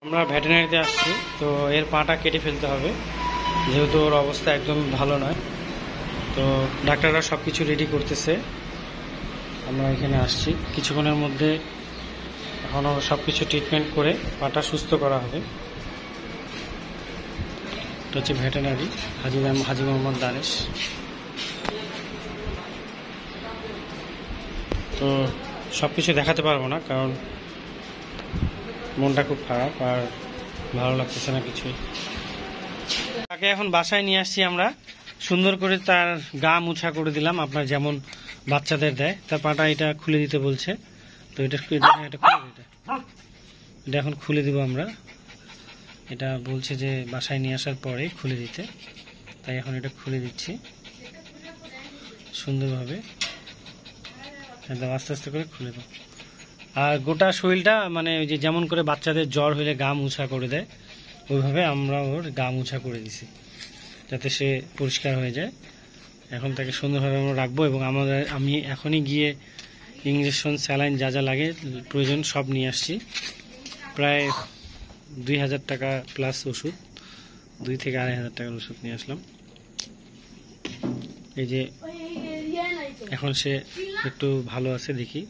আমরা ভেটেরিনারিতে আসছি, তো এর পাটা কেটে ফেলতে হবে যেহেতু ওর অবস্থা একদম ভালো নয়। তো ডাক্তাররা সব কিছু রেডি করতেছে, আমরা এখানে আসছি কিছুক্ষণের মধ্যে। এখনও সব কিছু ট্রিটমেন্ট করে পাটা সুস্থ করা হবে। এটা হচ্ছে ভেটেরিনারি হাজি মোহাম্মদ দানেশ। তো সব কিছু দেখাতে পারবো না কারণ মনটা খুব খারাপ আর ভালো লাগতেছে না কিছুই। তাকে এখন বাসায় নিয়ে আসছি আমরা, সুন্দর করে তার গা মুছা করে দিলাম, আপনার যেমন বাচ্চাদের দেয়। তার পাটা এটা খুলে দিতে বলছে, তো এটা এখন খুলে দিব আমরা। এটা বলছে যে বাসায় নিয়ে আসার পরে খুলে দিতে, তাই এখন এটা খুলে দিচ্ছি সুন্দরভাবে। একদম আস্তে আস্তে করে খুলে দেব। আর গোটা শরীরটা মানে ওই যে যেমন করে বাচ্চাদের জ্বর হলে গা মুছা করে দেয়, ওইভাবে আমরা ওর গা মুছা করে দিছি যাতে সে পরিষ্কার হয়ে যায়। এখন তাকে সুন্দরভাবে আমরা রাখবো এবং আমি এখনই গিয়ে ইঞ্জেকশন, স্যালাইন যা যা লাগে প্রয়োজন সব নিয়ে আসছি। প্রায় 2000 টাকা প্লাস ওষুধ, 2 থেকে 2500 টাকার ওষুধ নিয়ে আসলাম। এই যে এখন সে একটু ভালো আছে, দেখি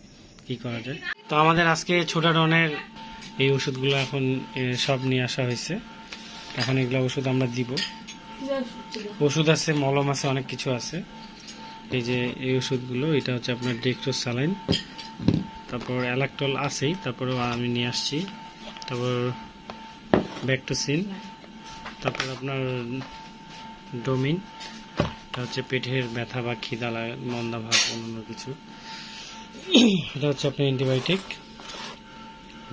কি করা যায়। তো আমাদের আজকে ছোটা ডনের এই ওষুধগুলো এখন সব নিয়ে আসা হয়েছে। এখন এগুলো ওষুধ আমরা দিব। ওষুধ আছে, মলম আছে, অনেক কিছু আছে। এই যে এই ওষুধগুলো, এটা হচ্ছে আপনার ডেক্সট্রোসালাইন, তারপর অ্যালাক্টল আছেই, তারপরেও আমি নিয়ে আসছি, তারপর ব্যাকটোসিন, তারপর আপনার ডোমিন, এটা হচ্ছে পেটের ব্যথা বা খিদা মন্দা ভাব অন্য কিছু। এটা হচ্ছে আপনার অ্যান্টিবায়োটিক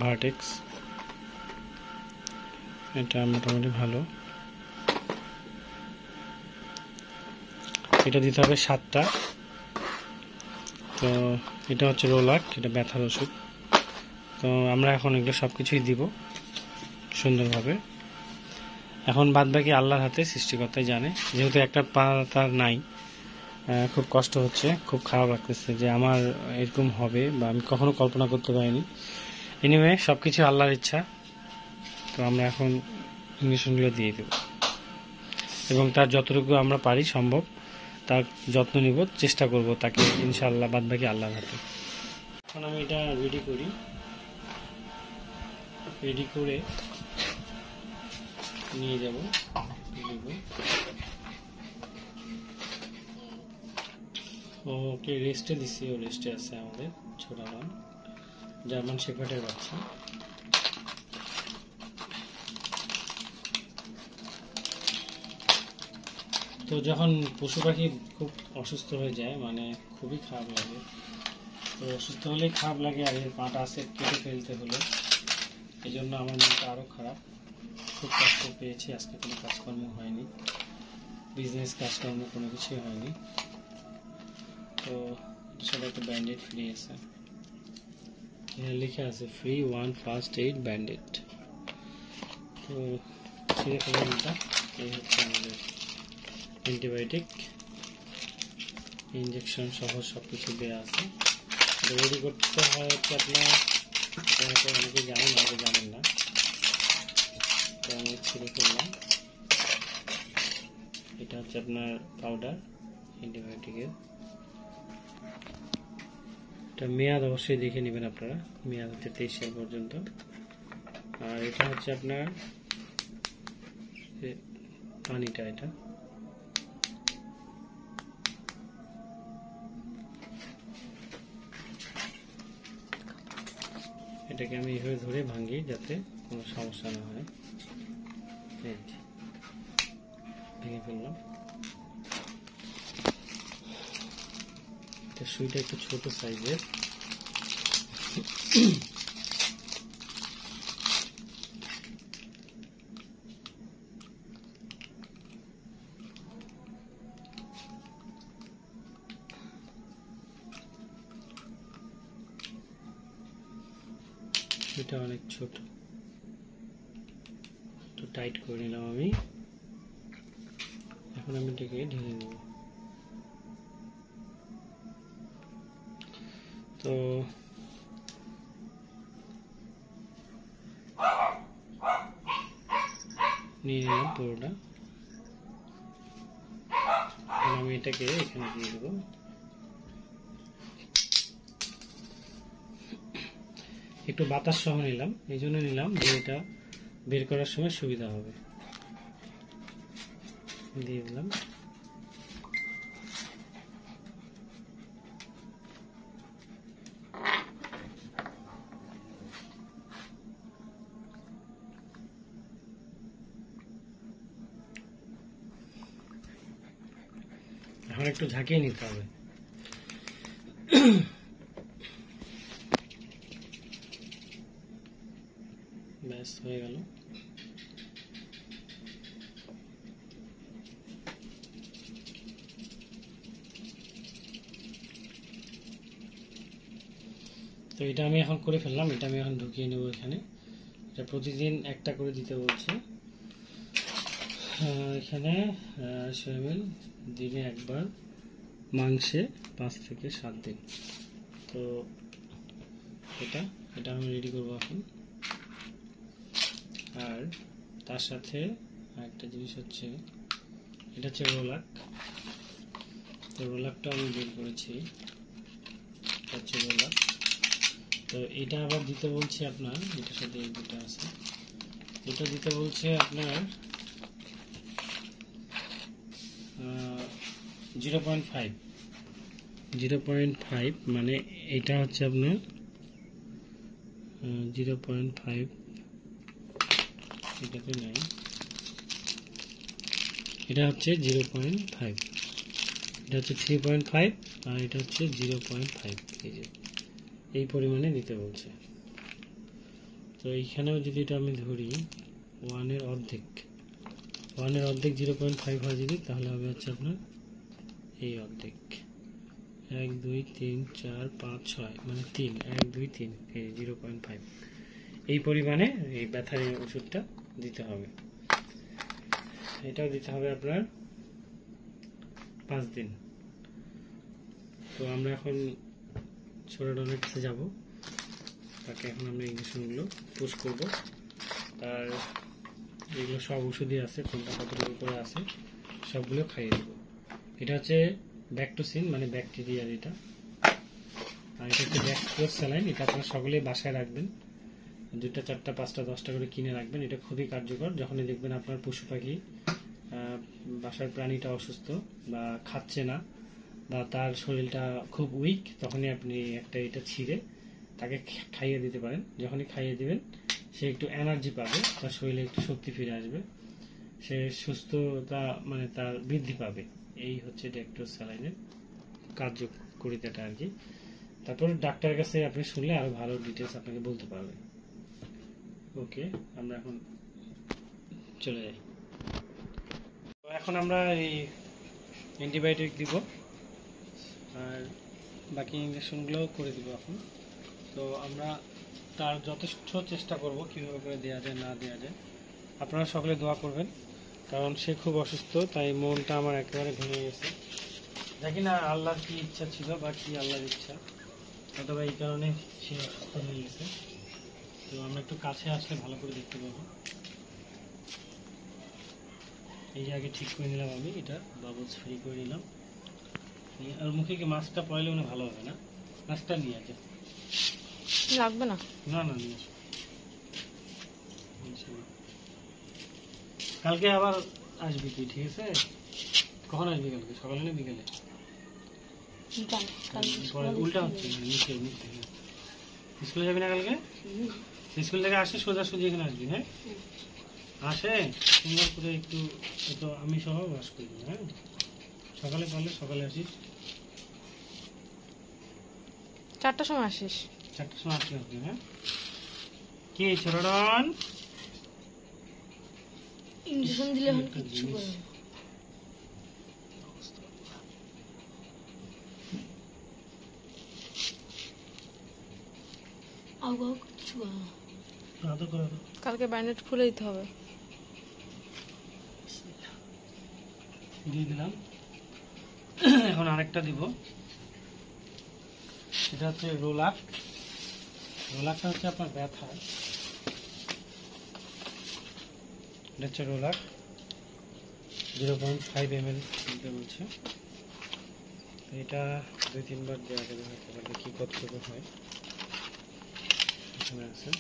ভার্টেক্স, এটা মোটামুটি ভালো। এটা দিতে হবে 7টা। তো এটা হচ্ছে রোলাক, এটা ব্যথার ওষুধ। তো আমরা এখন এগুলো সব কিছুই দিব সুন্দরভাবে। এখন বাদবাকি আল্লাহর হাতে, সৃষ্টিকর্তাই জানে। যেহেতু একটা পা তার নাই, খুব কষ্ট হচ্ছে, খুব খারাপ লাগতেছে যে আমার এরকম হবে, বা আমি কখনো কল্পনা করতে পারিনি। এনিওয়ে সব কিছু আল্লাহর ইচ্ছা। তো আমরা এখন ইঞ্জেকশনগুলো দিয়ে দেব এবং তার যতটুকু আমরা পারি সম্ভব তার যত্ন নিব, চেষ্টা করব তাকে, ইনশাআল্লাহ। বাদবাকি আল্লাহর হাতে। এখন আমি এটা রেডি করি, রেডি করে নিয়ে যাব। ওকে রেস্টে দিচ্ছি, ও রেস্টে আছে আমাদের ছোটা ডন, জার্মান শেফার্ডের বাচ্চা। তো যখন পশু পাখি খুব অসুস্থ হয়ে যায়, মানে খুবই খারাপ লাগে। তো অসুস্থ হলেই খারাপ লাগে, আর এর পাটা আছে কেটে ফেলতে হলো, এই জন্য আমার মনটা আরও খারাপ। খুব কষ্ট পেয়েছি, আজকে কোনো কাজকর্ম হয়নি, বিজনেস কাজকর্ম কোনো কিছুই হয়নি। তো এটা সব একটা ব্যান্ডেড ফ্রি আছে, এখানে লেখা আছে ফ্রি 1 ফার্স্ট এইড ব্যান্ডেড। তো ছিঁড়ে ফেলার এটা, এই হচ্ছে আমাদের অ্যান্টিবায়োটিক, ইঞ্জেকশন সহ সব কিছু দেওয়া আছে। এটা রেডি করতে হয় হচ্ছে আপনার, অনেকে জানেন, অনেকে জানেন না। তো আমি ছিঁড়ে ফেললাম। এটা হচ্ছে আপনার পাউডার অ্যান্টিবায়োটিকের। এটা মেয়াদ অবশ্যই দেখে নেবেন আপনারা, মেয়াদ হচ্ছে 23 সাল পর্যন্ত। আর এটা হচ্ছে আপনার পানিটা, এটা এটাকে আমি এইভাবে ধরে ভাঙি যাতে কোনো সমস্যা না হয়। ভেঙে ফেললাম। এটা সুইটা একটু ছোট সাইজের। এটা অনেক ছোট, একটু টাইট করে নিলাম আমি। এখন আমি এটাকে ঢেলে নেব। তো নিয়ে নিলাম পুরোটা। আমি এটাকে এখানে দিয়ে দেবো। একটু বাতাস সহ নিলাম, এই জন্য নিলাম যে এটা বের করার সময় সুবিধা হবে। দিয়ে দিলাম। এখন একটু ঝাঁকিয়ে নিতে হবে। ব্যাস হয়ে গেল। তো এটা আমি এখন করে ফেললাম, এটা আমি এখন ঢুকিয়ে নেব এখানে। এটা প্রতিদিন একটা করে দিতে বলছে এখানে। 100 ml দিনে একবার, মাংসে 5 থেকে 7 দিন। তো এটা আমি রেডি করবো এখন। আর তার সাথে আরেকটা জিনিস হচ্ছে, এটা হচ্ছে রোলাক। তো রোলাকটা আমি বের করেছি, এটা হচ্ছে রোলাক। তো এটা আবার দিতে বলছে আপনার, এটার সাথে এই দুটো আছে, এটা দিতে বলছে আপনার 0.5 মানে এটা হচ্ছে আপনার 0.5, এটাতে নাই, এটা হচ্ছে 0.5, এটা হচ্ছে 3.5 আর এটা হচ্ছে 0.5। এই যে এই পরিমাণে দিতে বলছে। তো এইখানেও যদি এটা আমি ধরি 1-এর অর্ধেক 0.5 হয় যদি, তাহলে হবে হচ্ছে আপনার এই অর্ধেক 1 2 3 4 5 6 মানে 3 1 2 3 এই 0.5 এই পরিমাণে এই ব্যথার ওষুধটা দিতে হবে। এটাও দিতে হবে আপনার 5 দিন। তো আমরা এখন ছোট ডনের কাছে যাব, তাকে এখন আমরা ইঞ্জেকশনগুলো পুশ করব। তার এগুলো সব ওষুধই আছে, কোনটা কতটুকু করে আছে সবগুলো খাইয়ে দেব। এটা হচ্ছে ব্যাকটোসিন মানে ব্যাকটেরিয়ার এটা, আর এটা হচ্ছে ব্যাকটোস্যালাইন। এটা আপনারা সকলেই বাসায় রাখবেন, 2টা 4টা 5টা 10টা করে কিনে রাখবেন। এটা খুবই কার্যকর। যখনই দেখবেন আপনার পশু পাখি বাসার প্রাণীটা অসুস্থ বা খাচ্ছে না বা তার শরীরটা খুব উইক, তখনই আপনি একটা এটা ছিঁড়ে তাকে খাইয়ে দিতে পারেন। যখনই খাইয়ে দিবেন সে একটু এনার্জি পাবে, তার শরীরে একটু শক্তি ফিরে আসবে, সে সুস্থতা মানে তার বৃদ্ধি পাবে। এই হচ্ছে ডেক্টোস্যালাইনের কার্যকারিতাটা আর কি। তারপর ডাক্তারের কাছে আপনি শুনলে আরো ভালো ডিটেলস আপনাকে বলতে পারবেন। ওকে, আমরা এখন চলে যাই। এখন আমরা এই অ্যান্টিবায়োটিক দিব আর বাকি ইঞ্জেকশনগুলো করে দিব এখন। তো আমরা তার যথেষ্ট চেষ্টা করব কীভাবে করে দেওয়া যায় না দেওয়া যায়। আপনারা সকলে দোয়া করবেন, কারণ সে খুব অসুস্থ, তাই মনটা আমার একেবারে ভেঙে গেছে। দেখি না আল্লাহর কি ইচ্ছা ছিল বা কি আল্লাহর ইচ্ছা, অথবা এই কারণে সে অসুস্থ হয়ে গেছে। তো আমরা একটু কাছে আসলে ভালো করে দেখতে পাবো। এই যে আগে ঠিক করে নিলাম আমি, এটা বাবলস ফ্রি করে নিলাম। আর মুখে কি মাস্কটা পরাইলে মনে ভালো হবে না? মাস্কটা নিয়ে আছে লাগবে না? না না নিয়ে আসো। কালকে আবার আসবি তুই, ঠিক আছে? কখন আসবি কালকে, সকালে না বিকেলে? উল্টা হচ্ছে নিচে নিচে। স্কুলে যাবি না কালকে? স্কুল থেকে আসে সোজাসুজি এখানে আসবি, হ্যাঁ? আসে সুন্দর করে একটু তো আমি সহ বাস করবো, হ্যাঁ? সকালে পারলে সকালে আসিস। 4টার সময় আসিস। 4টার সময় আসলে আসবি, হ্যাঁ? কি ছোটন ইঞ্জেকশন দিলে এখন কিচ্ছু করে না। আগাও কিচ্ছু করে না। কালকে ব্যান্ডেজ খুলে দিতে হবে। দিয়ে দিলাম। এখন আরেকটা দিব, এটা হচ্ছে রোলাক। রোলাকটা হচ্ছে আপনার ব্যথা, এটা হচ্ছে রোলার 0.5 ml দিতে বলছে। তো এটা 2-3 বার দেওয়া যাবে হয়তো, দেখি কতটুকু হয়। এখানে আছে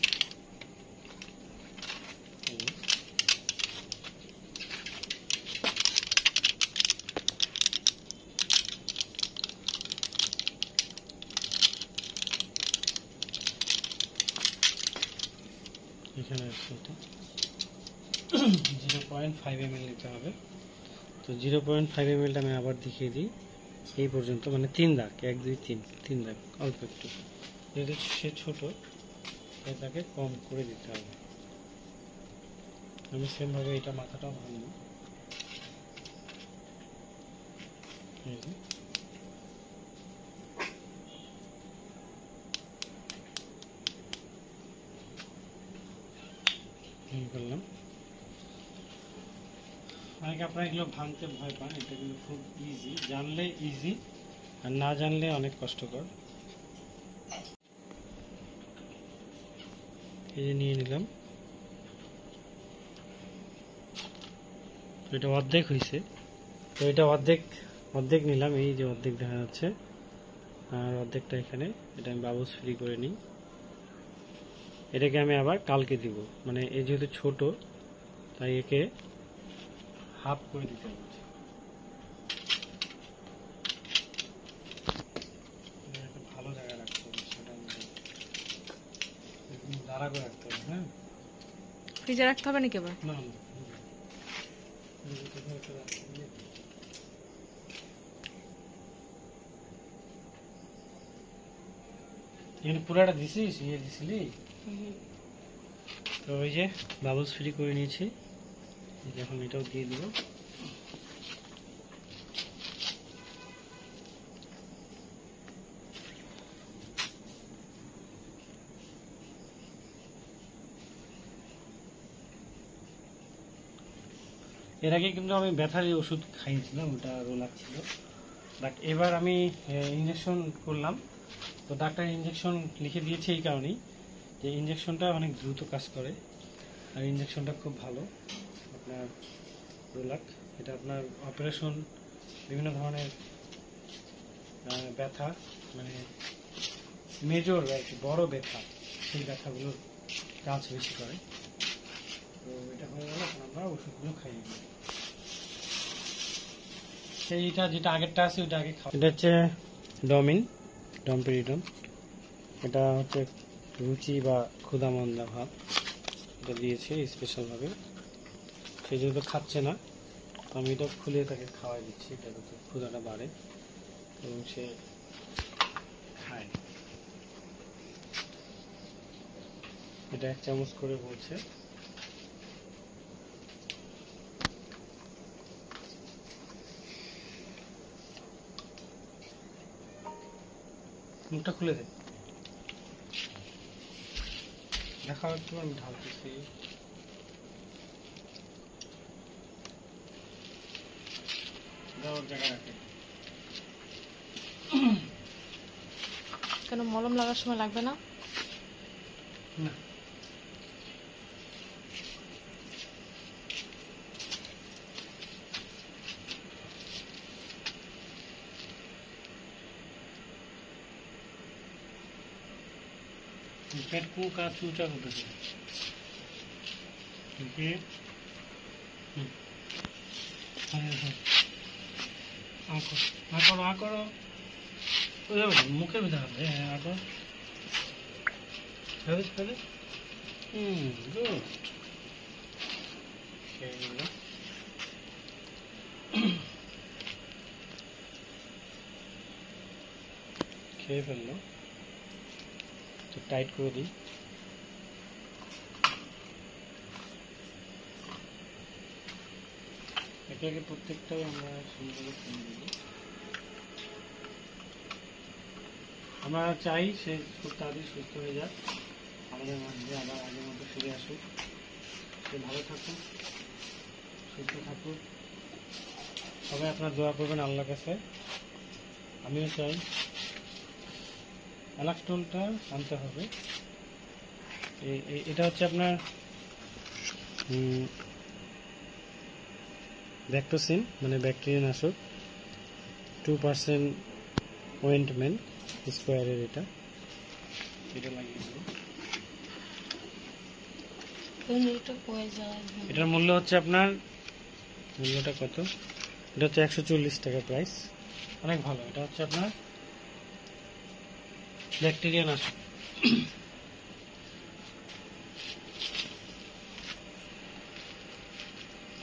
এখানে আছে এটা 0.5 ml নিতে হবে। তো 0.5 ml আমি আবার দেখিয়ে দিই, এই পর্যন্ত, মানে 3 দাগ, 1 2 3 3 দাগ, অল্প একটু। যেহেতু সে ছোট তাই তাকে কম করে দিতে হবে। আমি সেমভাবে এটা মাথাটাও ভাঙবো। করলাম। অনেকে আপনারা এগুলো ভাঙতে ভয় পান, এটা কিন্তু খুব ইজি, জানলে ইজি আর না জানলে অনেক কষ্টকর। এই যে নিয়ে নিলাম, এটা অর্ধেক হয়েছে। তো এটা অর্ধেক নিলাম, এই যে অর্ধেক দেখা যাচ্ছে, আর অর্ধেকটা এখানে, এটা আমি বাবুস ফ্রি করে নিই। এটাকে আমি আবার কালকে দিব, মানে এই যেহেতু ছোট তাই একে হাফ করে দিতে হবে। ভালো জায়গায় রাখতে হবে, সেটা দাঁড়া করে রাখতে হবে। হ্যাঁ, ফ্রিজে রাখতে হবে নাকি আবার? না এখানে পুরাটা দিছিস, ইয়ে দিছিলি। তো ওই যে বাবলস ফ্রি করে নিয়েছি, এখন এটাও দিয়ে দিব। এর আগে কিন্তু আমি ব্যথার ওষুধ খাইয়েছিলাম, ওটা রোলার ছিল, বাট এবার আমি ইঞ্জেকশন করলাম। তো ডাক্তার ইঞ্জেকশন লিখে দিয়েছে এই কারণেই যে ইঞ্জেকশনটা অনেক দ্রুত কাজ করে, আর ইঞ্জেকশনটা খুব ভালো। আপনার রোলাক, এটা আপনার অপারেশন, বিভিন্ন ধরনের ব্যথা, মানে মেজর আর কি, বড় ব্যথা, সেই ব্যথাগুলোর কাজ বেশি করে। তো এটা হয়ে গেল, এখন আমরা ওষুধগুলো খাইয়ে দিই। সেইটা যেটা আগেরটা আছে ওইটা আগে খাওয়া। এটা হচ্ছে ডমপেরিডন। এটা হচ্ছে রুচি বা ক্ষুধামন্দা ভাব, এটা দিয়েছে স্পেশালভাবে। সে যেহেতু খাচ্ছে না, তো আমি এটা খুলে তাকে খাওয়াই দিচ্ছি, এটা যাতে ক্ষুধাটা বাড়ে এবং সে খায়। এটা 1 চামচ করে বলছে। মুখটা খুলে দে, দেখা একটু, আমি ঢালতেছি। কেন মলম লাগার সময় লাগবে না? না, पेट को का चूचा होता है, ठीक है। आको मुखे भी डाल दे, आको गुड। খেয়ে ফেললো, তো টাইট করে দিই। একে একে প্রত্যেকটাই আমরা সুন্দর করে দিব। আমরা চাই সে খুব তাড়াতাড়ি সুস্থ হয়ে যাক, আমাদের মাঝে আবার আগের মতো ফিরে আসুক, সে ভালো থাকুক, সুস্থ থাকুক। সবাই আপনার দোয়া করবেন আল্লাহর কাছে। আমিও চাই। অ্যালাক্সটোলটা আনতে হবে। এটা হচ্ছে আপনার ব্যাকটোসিন মানে ব্যাকটেরিয়া নাশক, 2% ওয়েন্টমেন্ট স্কোয়ারের এটা লাগিয়ে দেবো। এটার মূল্য হচ্ছে আপনার, মূল্যটা কত, এটা হচ্ছে 140 টাকা প্রাইস, অনেক ভালো। এটা হচ্ছে আপনার ব্যাকটেরিয়া নাশক।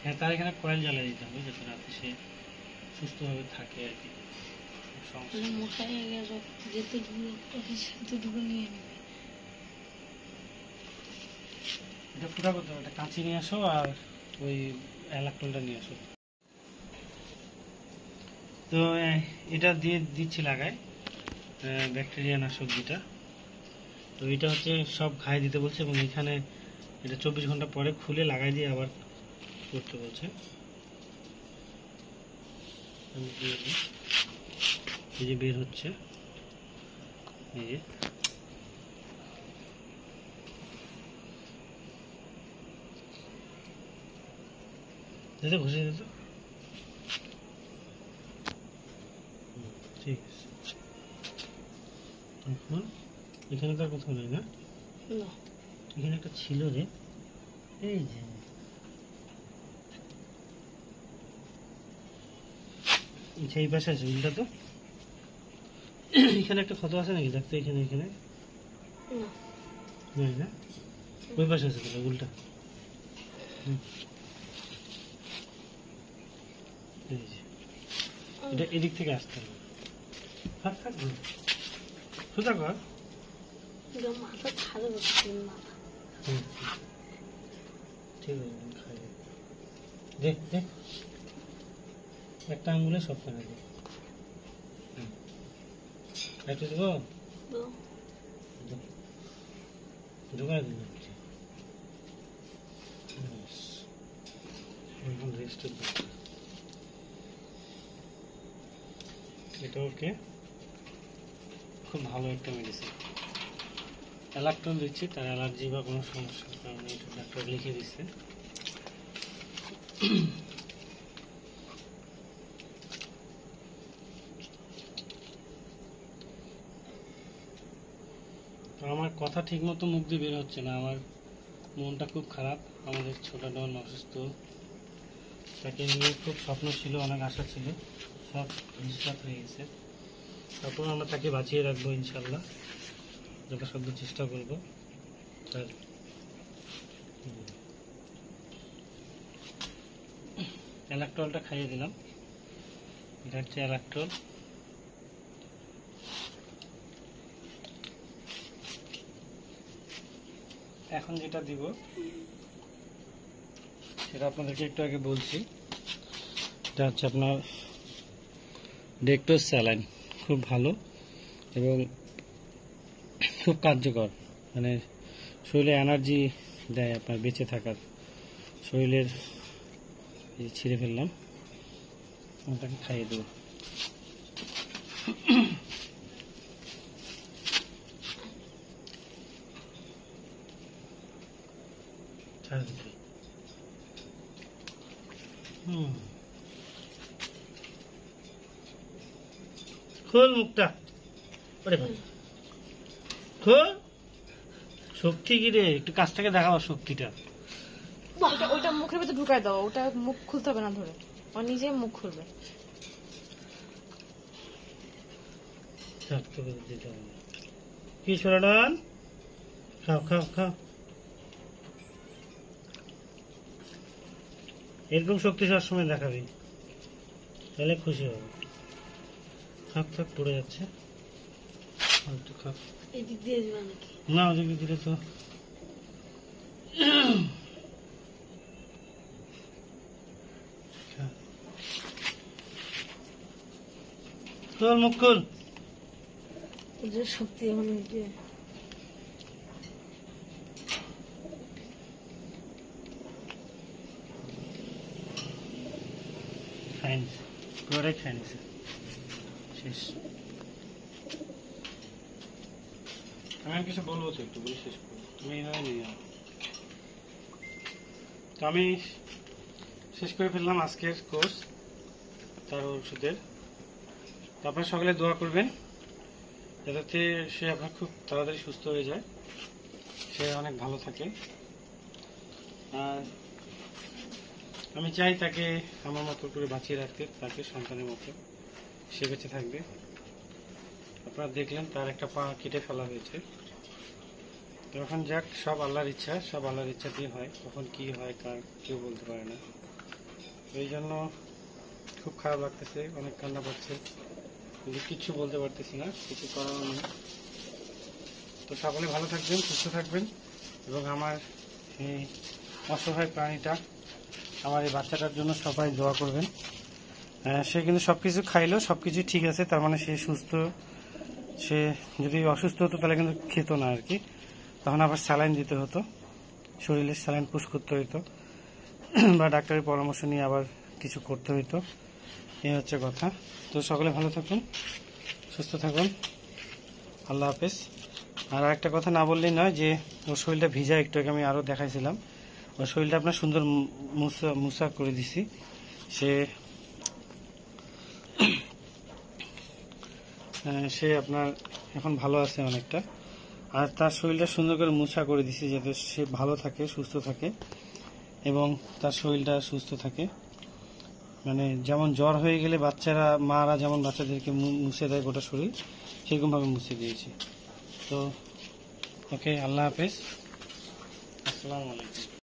হ্যাঁ, তার এখানে কয়েল জ্বালিয়ে দিতে হবে যাতে রাতে সে সুস্থভাবে থাকে আর কি। এটা ফুটা করতে হবে, একটা কাঁচি নিয়ে আসো আর ওই অ্যালাক্টলটা নিয়ে আসো। তো এটা দিয়ে দিচ্ছি লাগায় ব্যাকটেরিয়া নাশক যেটা। তো এটা হচ্ছে সব খাইয়ে দিতে বলছে এবং এখানে এটা 24 ঘন্টা পরে খুলে লাগাই দিয়ে আবার করতে বলছে। এই যে বের হচ্ছে, এই যে দিতে ঘুষে দিত। ঠিক আছে, এখন এখানে তার কোথাও নেই না, এখানে একটা ছিল যে, এই যে এই পাশে আছে উল্টা, তো এখানে একটা ক্ষত আছে নাকি দেখতে, এখানে এখানে না, ওই পাশে আছে তাহলে উল্টা। এটা এদিক থেকে আসতে হবে। থাক থাক সোজা কর। ঠিক আছে, দেখ দেখ একটা আঙুলে সব কেনা দে, একটু দেবো ঢোকায় দিন। এটা ওকে খুব ভালো একটা মেডিসিন। অ্যালাক্টল দিচ্ছি, তার অ্যালার্জি বা কোনো সমস্যার কারণে এটা ডাক্তার লিখে দিচ্ছে। আমার কথা ঠিক মতো মুখ দিয়ে বের হচ্ছে না, আমার মনটা খুব খারাপ। আমাদের ছোট ডন অসুস্থ, তাকে নিয়ে খুব স্বপ্ন ছিল, অনেক আশা ছিল, সব নিষ্পাত হয়ে গেছে। তারপর আমরা তাকে বাঁচিয়ে রাখবো ইনশাল্লাহ, যথাসাধ্য চেষ্টা করবো। তার অ্যালাক্টলটা খাইয়ে দিলাম, এটা হচ্ছে অ্যালাক্টল। এখন যেটা দিব সেটা আপনাদেরকে একটু আগে বলছি, এটা হচ্ছে আপনার ডেক্টোস স্যালাইন, খুব ভালো এবং খুব কার্যকর, মানে শরীরে এনার্জি দেয় আপনার বেঁচে থাকার। শরীরের ছিঁড়ে ফেললাম, ওটাকে খাইয়ে দেবো। খোল মুখটা, খোল। শক্তি কি রে, একটু কাছ থেকে দেখাবো শক্তিটা। ওইটা মুখের ভিতরে ঢুকাই দাও, ওটা মুখ খুলতে হবে না ধরে, ও নিজে মুখ খুলবে। কি ছোড়ান, খাও খাও খাও, এরকম শক্তি সবসময় দেখাবি, তাহলে খুশি হবে। খাক খাক পড়ে যাচ্ছে, খাক না, ওদিকে দিলে তো খোল মুখ খোল। শক্তি এখন পুরোটাই খাই নিছে, শেষ। আমি কিছু বলবো তো, একটু বলে শেষ করবো, তুমি এইভাবে নিয়ে যাও। তো আমি শেষ করে ফেললাম আজকের কোর্স তার ওষুধের। আপনারা সকলে দোয়া করবেন যাতে সে আপনার খুব তাড়াতাড়ি সুস্থ হয়ে যায়, সে অনেক ভালো থাকে। আর আমি চাই তাকে আমার মতো করে বাঁচিয়ে রাখতে, তাকে সন্তানের মতো সে বেঁচে থাকবে। আপনারা দেখলেন তার একটা পা কেটে ফেলা হয়েছে। তো এখন যাক, সব আল্লাহর ইচ্ছা, সব আল্লাহর ইচ্ছা দিয়ে হয়, কখন কি হয় কার কেউ বলতে পারে না। এই জন্য খুব খারাপ লাগতেছে, অনেক কান্না পাচ্ছে, কিন্তু কিচ্ছু বলতে পারতেছি না, কিছু করার নেই। তো সকলে ভালো থাকবেন, সুস্থ থাকবেন, এবং আমার এই অসহায় প্রাণীটা, আমার এই বাচ্চাটার জন্য সবাই দোয়া করবেন। সে কিন্তু সবকিছু খাইলো, সবকিছু ঠিক আছে, তার মানে সে সুস্থ। সে যদি অসুস্থ হতো তাহলে কিন্তু খেত না আর কি, তখন আবার স্যালাইন দিতে হতো, শরীরে স্যালাইন পুশ করতে হইতো, বা ডাক্তারের পরামর্শ নিয়ে আবার কিছু করতে হইতো। এই হচ্ছে কথা। তো সকলে ভালো থাকুন, সুস্থ থাকুন, আল্লাহ হাফেজ। আর একটা কথা না বললেই নয়, যে ওর শরীরটা ভিজা, একটু আগে আমি আরও দেখাইছিলাম, ওর শরীরটা আপনার সুন্দর মুসা করে দিছি। সে আপনার এখন ভালো আছে অনেকটা, আর তার শরীরটা সুন্দর করে মুছা করে দিছি যাতে সে ভালো থাকে, সুস্থ থাকে, এবং তার শরীরটা সুস্থ থাকে। মানে যেমন জ্বর হয়ে গেলে বাচ্চারা, মারা যেমন বাচ্চাদেরকে মুছে দেয় গোটা শরীর, সেরকমভাবে মুছে দিয়েছি। তো ওকে, আল্লাহ হাফেজ, আসসালামু আলাইকুম।